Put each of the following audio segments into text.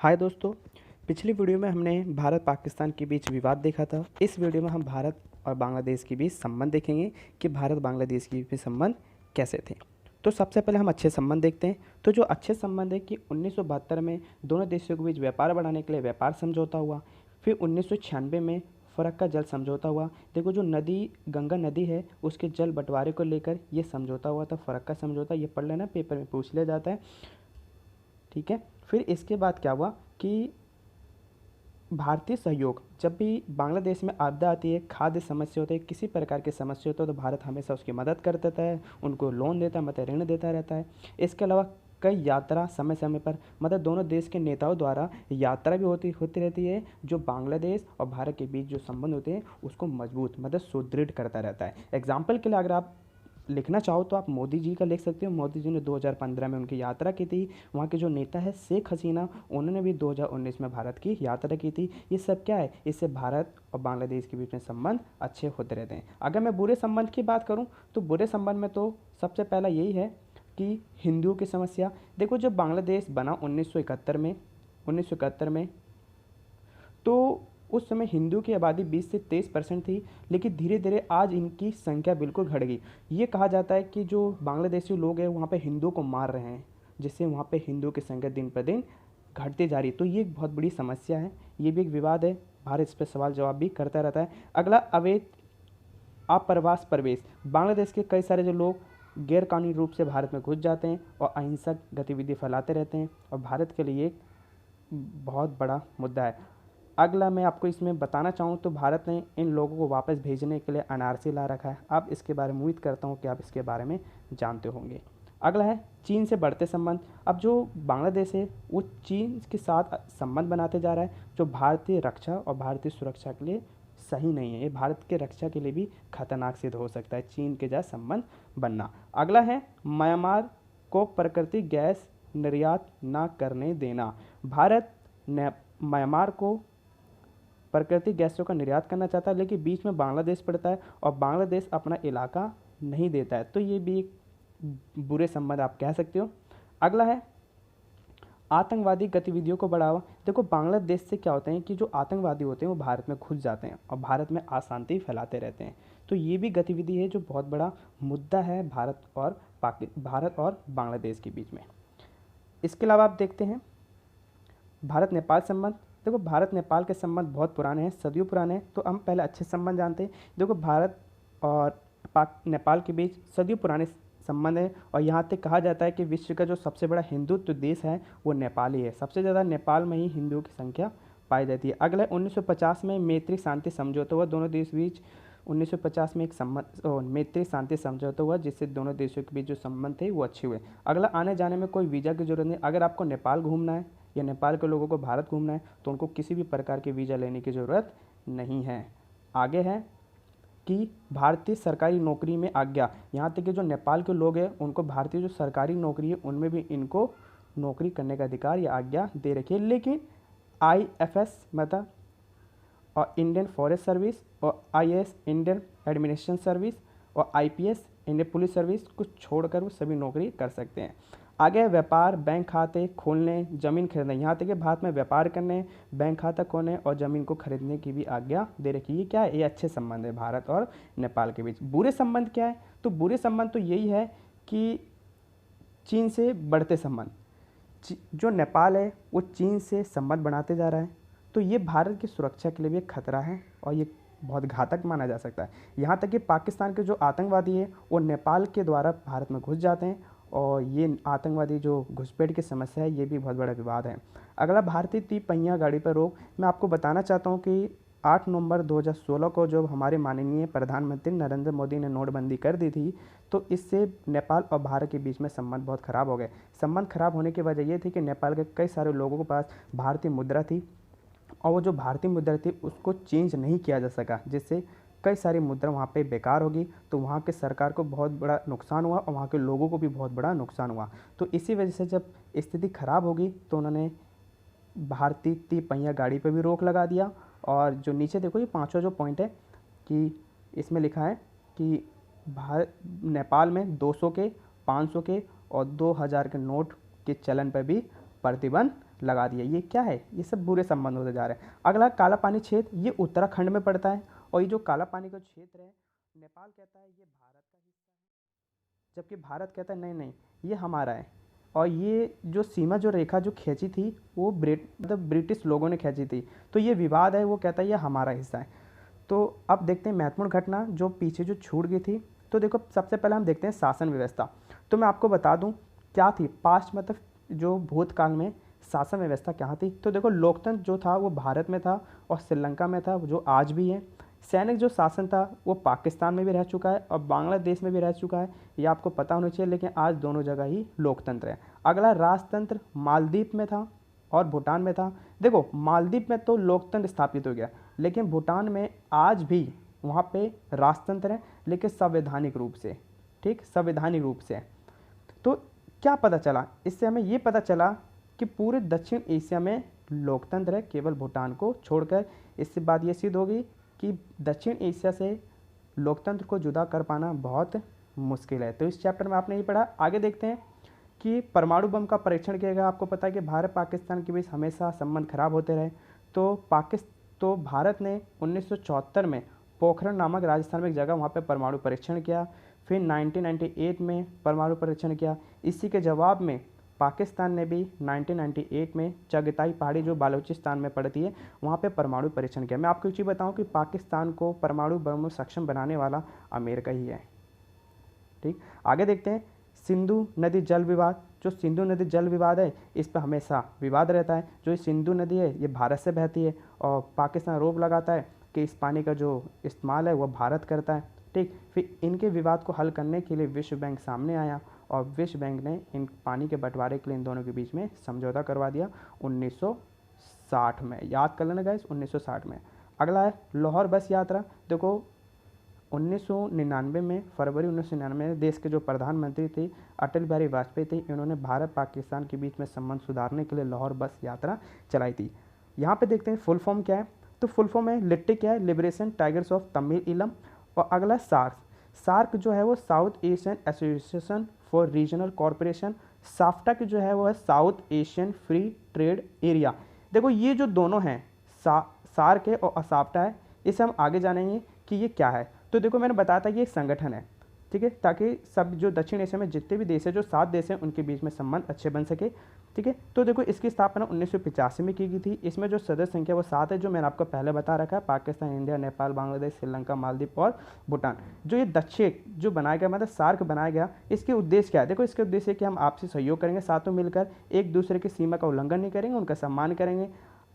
हाय दोस्तों। पिछली वीडियो में हमने भारत पाकिस्तान के बीच विवाद देखा था। इस वीडियो में हम भारत और बांग्लादेश के बीच संबंध देखेंगे कि भारत बांग्लादेश के बीच संबंध कैसे थे। तो सबसे पहले हम अच्छे संबंध देखते हैं। तो जो अच्छे संबंध है कि 1972 में दोनों देशों के बीच व्यापार बढ़ाने के लिए व्यापार समझौता हुआ। फिर 1996 में फ़रक्का जल समझौता हुआ। देखो, जो नदी गंगा नदी है उसके जल बंटवारे को लेकर ये समझौता हुआ था, फ़रक्का समझौता। ये पढ़ लेना, पेपर में पूछ लिया जाता है, ठीक है। फिर इसके बाद क्या हुआ कि भारतीय सहयोग, जब भी बांग्लादेश में आपदा आती है, खाद्य समस्या होती है, किसी प्रकार की समस्या होती है, तो भारत हमेशा उसकी मदद कर देता है, उनको लोन देता है, मतलब ऋण देता रहता है। इसके अलावा कई यात्रा समय समय पर, मतलब दोनों देश के नेताओं द्वारा यात्रा भी होती रहती है, जो बांग्लादेश और भारत के बीच जो संबंध होते हैं उसको मजबूत, मतलब सुदृढ़ करता रहता है। एग्जाम्पल के लिए अगर आप लिखना चाहो तो आप मोदी जी का लिख सकते हो। मोदी जी ने 2015 में उनकी यात्रा की थी। वहाँ के जो नेता है शेख हसीना, उन्होंने भी 2019 में भारत की यात्रा की थी। ये सब क्या है, इससे भारत और बांग्लादेश के बीच में संबंध अच्छे होते रहते हैं। अगर मैं बुरे संबंध की बात करूँ तो बुरे संबंध में तो सबसे पहला यही है कि हिंदुओं की समस्या। देखो, जब बांग्लादेश बना 1971 में तो उस समय हिंदू की आबादी 20 से 23% थी, लेकिन धीरे धीरे आज इनकी संख्या बिल्कुल घट गई। ये कहा जाता है कि जो बांग्लादेशी लोग हैं वहाँ पे हिंदुओं को मार रहे हैं, जिससे वहाँ पे हिंदुओं की संख्या दिन पर दिन घटती जा रही है। तो ये एक बहुत बड़ी समस्या है, ये भी एक विवाद है। भारत इस पर सवाल जवाब भी करता रहता है। अगला, अवैध अप्रवास प्रवेश। बांग्लादेश के कई सारे जो लोग गैर कानूनी रूप से भारत में घुस जाते हैं और अहिंसक गतिविधि फैलाते रहते हैं, और भारत के लिए एक बहुत बड़ा मुद्दा है। अगला मैं आपको इसमें बताना चाहूँ तो भारत ने इन लोगों को वापस भेजने के लिए एनआरसी ला रखा है। आप इसके बारे में उम्मीद करता हूँ कि आप इसके बारे में जानते होंगे। अगला है चीन से बढ़ते संबंध। अब जो बांग्लादेश है वो चीन के साथ संबंध बनाते जा रहा है, जो भारतीय रक्षा और भारतीय सुरक्षा के लिए सही नहीं है। ये भारत के रक्षा के लिए भी खतरनाक सिद्ध हो सकता है चीन के जैसा संबंध बनना। अगला है म्यांमार को प्राकृतिक गैस निर्यात न करने देना। भारत ने म्यांमार को प्राकृतिक गैसों का निर्यात करना चाहता है, लेकिन बीच में बांग्लादेश पड़ता है और बांग्लादेश अपना इलाका नहीं देता है। तो ये भी एक बुरे संबंध आप कह सकते हो। अगला है आतंकवादी गतिविधियों को बढ़ावा। देखो, बांग्लादेश से क्या होता है कि जो आतंकवादी होते हैं वो भारत में घुस जाते हैं और भारत में अशांति फैलाते रहते हैं। तो ये भी गतिविधि है जो बहुत बड़ा मुद्दा है भारत और बांग्लादेश के बीच में। इसके अलावा आप देखते हैं भारत नेपाल संबंध। देखो, भारत नेपाल के संबंध बहुत पुराने हैं, सदियों पुराने हैं। तो हम पहले अच्छे संबंध जानते हैं। देखो, भारत और नेपाल के बीच सदियों पुराने संबंध है, और यहाँ तक कहा जाता है कि विश्व का जो सबसे बड़ा हिंदुत्व देश है वो नेपाल ही है। सबसे ज़्यादा नेपाल में ही हिंदुओं की संख्या पाई जाती है। अगला 1950 में मैत्री शांति समझौता हुआ दोनों देश बीच। 1950 में एक मैत्री शांति समझौता हुआ, जिससे दोनों देशों के बीच जो संबंध थे वो अच्छे हुए। अगला, आने जाने में कोई वीज़ा की जरूरत नहीं। अगर आपको नेपाल घूमना है या नेपाल के लोगों को भारत घूमना है तो उनको किसी भी प्रकार के वीज़ा लेने की ज़रूरत नहीं है। आगे है कि भारतीय सरकारी नौकरी में आज्ञा। यहाँ तक कि जो नेपाल के लोग हैं उनको भारतीय जो सरकारी नौकरी है उनमें भी इनको नौकरी करने का अधिकार या आज्ञा दे रखी है। लेकिन IFS मतलब और इंडियन फॉरेस्ट सर्विस और IAS इंडियन एडमिनिस्ट्रेशन सर्विस और IPS इंडियन पुलिस सर्विस को छोड़कर वो सभी नौकरी कर सकते हैं। आगे व्यापार, बैंक खाते खोलने, ज़मीन खरीदने। यहाँ तक कि भारत में व्यापार करने, बैंक खाता खोलने और ज़मीन को खरीदने की भी आज्ञा दे रखी है। ये क्या है, ये अच्छे संबंध है भारत और नेपाल के बीच। बुरे संबंध क्या है, तो बुरे संबंध तो यही है कि चीन से बढ़ते संबंध। जो नेपाल है वो चीन से संबंध बनाते जा रहा है, तो ये भारत की सुरक्षा के लिए भी एक खतरा है और ये बहुत घातक माना जा सकता है। यहाँ तक कि पाकिस्तान के जो आतंकवादी है वो नेपाल के द्वारा भारत में घुस जाते हैं, और ये आतंकवादी जो घुसपैठ की समस्या है ये भी बहुत बड़ा विवाद है। अगला, भारतीय तिपहिया गाड़ी पर रोक। मैं आपको बताना चाहता हूँ कि 8 नवंबर 2016 को जब हमारे माननीय प्रधानमंत्री नरेंद्र मोदी ने नोटबंदी कर दी थी, तो इससे नेपाल और भारत के बीच में संबंध बहुत ख़राब हो गए। संबंध खराब होने की वजह ये थी कि नेपाल के कई सारे लोगों के पास भारतीय मुद्रा थी, और वो जो भारतीय मुद्रा थी उसको चेंज नहीं किया जा सका, जिससे कई सारी मुद्रा वहाँ पे बेकार होगी। तो वहाँ के सरकार को बहुत बड़ा नुकसान हुआ और वहाँ के लोगों को भी बहुत बड़ा नुकसान हुआ। तो इसी वजह से जब स्थिति खराब होगी तो उन्होंने भारतीय तिपहिया गाड़ी पर भी रोक लगा दिया। और जो नीचे देखो ये पांचवा जो पॉइंट है कि इसमें लिखा है कि नेपाल में 200 के, 500 के और 2000 के नोट के चलन पर भी प्रतिबंध लगा दिया। ये क्या है, ये सब बुरे संबंध होते जा रहे हैं। अगला काला पानी क्षेत्र, ये उत्तराखंड में पड़ता है और ये जो काला पानी का क्षेत्र है नेपाल कहता है ये भारत का हिस्सा है, जबकि भारत कहता है नहीं नहीं ये हमारा है। और ये जो सीमा जो रेखा जो खींची थी वो मतलब ब्रिटिश लोगों ने खींची थी, तो ये विवाद है, वो कहता है ये हमारा हिस्सा है। तो अब देखते हैं महत्वपूर्ण घटना जो पीछे जो छूट गई थी। तो देखो सबसे पहले हम देखते हैं शासन व्यवस्था। तो मैं आपको बता दूं क्या थी पास्ट मतलब जो भूतकाल में शासन व्यवस्था क्या थी। तो देखो लोकतंत्र जो था वो भारत में था और श्रीलंका में था, जो आज भी है। सैनिक जो शासन था वो पाकिस्तान में भी रह चुका है और बांग्लादेश में भी रह चुका है, ये आपको पता होना चाहिए। लेकिन आज दोनों जगह ही लोकतंत्र है। अगला राजतंत्र मालदीव में था और भूटान में था। देखो मालदीव में तो लोकतंत्र स्थापित हो गया, लेकिन भूटान में आज भी वहाँ पे राजतंत्र है, लेकिन संवैधानिक रूप से, ठीक, संवैधानिक रूप से। तो क्या पता चला इससे, हमें ये पता चला कि पूरे दक्षिण एशिया में लोकतंत्र है, केवल भूटान को छोड़कर। इससे बात ये सिद्ध होगी कि दक्षिण एशिया से लोकतंत्र को जुदा कर पाना बहुत मुश्किल है। तो इस चैप्टर में आपने ये पढ़ा। आगे देखते हैं कि परमाणु बम का परीक्षण किया गया। आपको पता है कि भारत पाकिस्तान के बीच हमेशा संबंध खराब होते रहे। तो भारत ने 1974 में पोखरण नामक राजस्थान में एक जगह वहाँ पे परमाणु परीक्षण किया। फिर 1998 में परमाणु परीक्षण किया। इसी के जवाब में पाकिस्तान ने भी 1998 में चगताई पहाड़ी जो बालूचिस्तान में पड़ती है वहाँ पे परमाणु परीक्षण किया। मैं आपको एक चीज़ बताऊँ कि पाकिस्तान को परमाणु बम में सक्षम बनाने वाला अमेरिका ही है। ठीक, आगे देखते हैं सिंधु नदी जल विवाद। जो सिंधु नदी जल विवाद है इस पर हमेशा विवाद रहता है। जो सिंधु नदी है ये भारत से बहती है और पाकिस्तान आरोप लगाता है कि इस पानी का जो इस्तेमाल है वह भारत करता है। ठीक, फिर इनके विवाद को हल करने के लिए विश्व बैंक सामने आया और विश्व बैंक ने इन पानी के बंटवारे के लिए इन दोनों के बीच में समझौता करवा दिया 1960 में। याद कर लेना गाइस, 1960 में। अगला है लाहौर बस यात्रा। देखो 1999 में, फरवरी 1999 में देश के जो प्रधानमंत्री थे अटल बिहारी वाजपेयी थे, इन्होंने भारत पाकिस्तान के बीच में संबंध सुधारने के लिए लाहौर बस यात्रा चलाई थी। यहाँ पे देखते हैं फुल फॉर्म क्या है। तो फुल फॉर्म है लिट्टी क्या है, लिबरेशन टाइगर्स ऑफ तमिल इलम। और अगला सार्क। सार्क जो है वो south Asian association for regional corporation. SAFTA की जो है वो है south Asian free trade area. देखो ये जो दोनों हैं सार्क है और साफ्टा है, इसे हम आगे जानेंगे कि ये क्या है। तो देखो मैंने बताया था कि ये एक संगठन है, ठीक है, ताकि सब जो दक्षिण एशिया में जितने भी देश हैं, जो 7 देश हैं, उनके बीच में संबंध अच्छे बन सके। ठीक है, तो देखो इसकी स्थापना 1985 में की गई थी। इसमें जो सदस्य संख्या वो 7 है, जो मैंने आपको पहले बता रखा है, पाकिस्तान, इंडिया, नेपाल, बांग्लादेश, श्रीलंका, मालदीव और भूटान। जो ये दक्षिण जो बनाया गया मतलब सार्क बनाया गया, इसके उद्देश्य क्या है। देखो इसके उद्देश्य कि हम आपसी सहयोग करेंगे, साथों मिलकर एक दूसरे की सीमा का उल्लंघन नहीं करेंगे, उनका सम्मान करेंगे,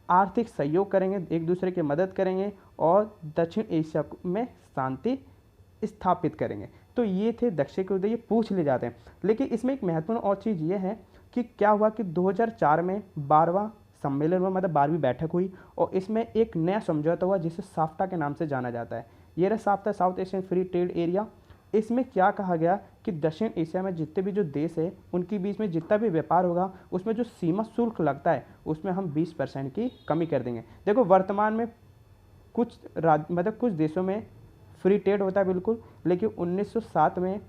आर्थिक सहयोग करेंगे, एक दूसरे की मदद करेंगे और दक्षिण एशिया में शांति स्थापित करेंगे। तो ये थे दक्षिण के उद्देश्य, पूछ ले जाते हैं। लेकिन इसमें एक महत्वपूर्ण और चीज़ ये है कि क्या हुआ कि 2004 में 12वां सम्मेलन हुआ, मतलब 12वीं बैठक हुई और इसमें एक नया समझौता हुआ जिसे साफ्टा के नाम से जाना जाता है। ये रहा SAFTA, south Asian free trade area. इसमें क्या कहा गया कि दक्षिण एशिया में जितने भी जो देश है उनके बीच में जितना भी व्यापार होगा उसमें जो सीमा शुल्क लगता है उसमें हम 20% की कमी कर देंगे। देखो वर्तमान में कुछ कुछ देशों में फ्री ट्रेड होता है बिल्कुल, लेकिन 1907 में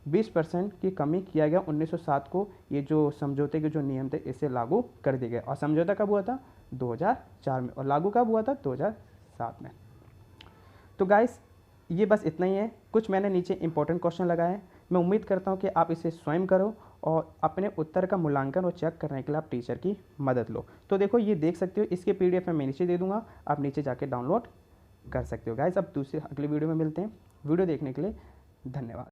20% की कमी किया गया 1907 को। ये जो समझौते के जो नियम थे इसे लागू कर दिए गए और समझौता कब हुआ था 2004 में और लागू कब हुआ था 2007 में। तो गाइस ये बस इतना ही है। कुछ मैंने नीचे इंपॉर्टेंट क्वेश्चन लगाए हैं, मैं उम्मीद करता हूँ कि आप इसे स्वयं करो और अपने उत्तर का मूल्यांकन और चेक करने के लिए आप टीचर की मदद लो। तो देखो ये देख सकते हो, इसके PDF मैं नीचे दे दूँगा, आप नीचे जाके डाउनलोड कर सकते हो। गाइस अब अगले वीडियो में मिलते हैं। वीडियो देखने के लिए धन्यवाद।